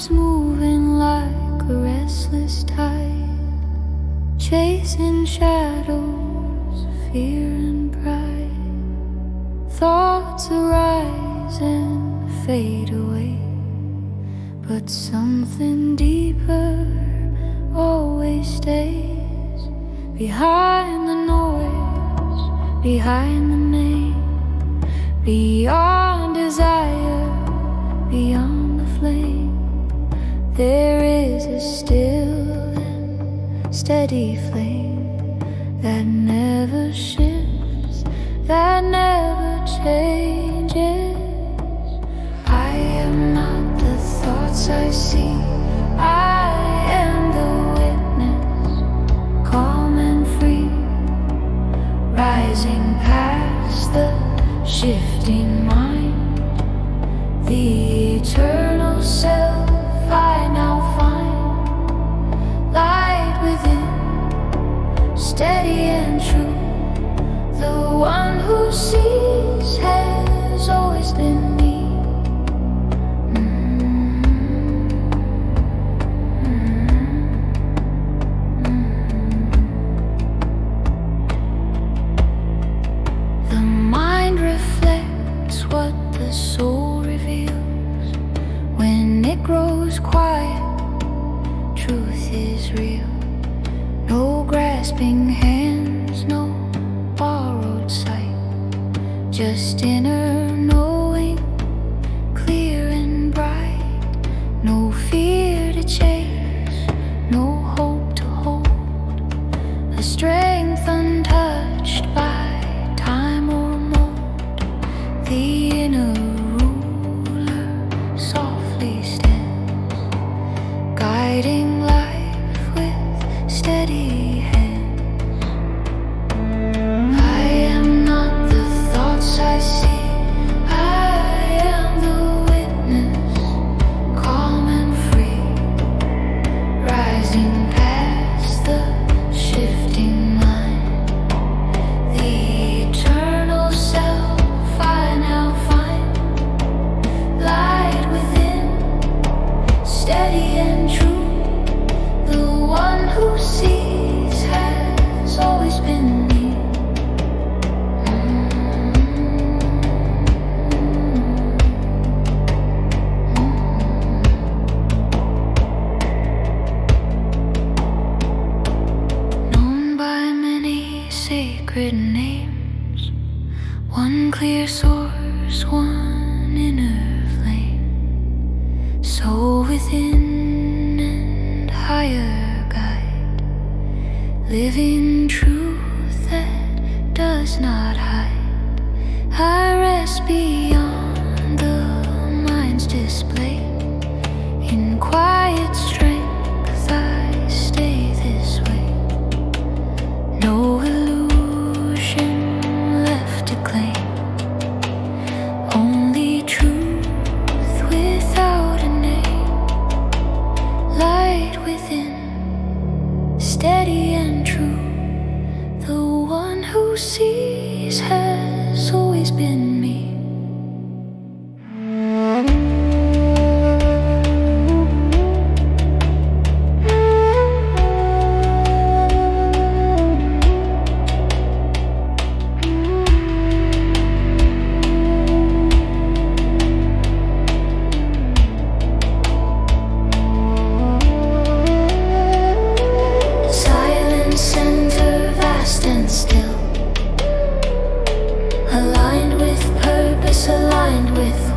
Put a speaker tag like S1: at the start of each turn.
S1: Time's moving like a restless tide, chasing shadows, fear and pride. Thoughts arise and fade away, but something deeper always stays. Behind the noise, behind the name, beyond desire, beyond the flame, there is a still and steady flame that never shifts, that never changes. I am not the thoughts I see, I am the witness, calm and free, rising past the shifting mind. The eternal self I now find, light within, steady and true. The one who sees has always been me. The mind reflects what the soul reveals. When it grows quiet, truth is real. No grasping hands, no borrowed sight, just inner knowing, clear and bright. No fear to chase, no hope to hold, a strength untouched by time or mold. The inner ruler softly stands, guiding life with steady hands. I am not the thoughts I see, I am the witness, calm and free, rising past the shifting mind. The eternal self I now find, light within, steady and true. The one who sees has always been me. Known by many sacred names, one clear source, one inner flame, soul within and higher guide, living truth that does not hide. I rest beyond the mind's display, in quiet strength I stay this way. No illusion left to claim, only truth without a name. Light within, steady and true. The one who sees has always been me. Silent center, vast and still, aligned with purpose, aligned with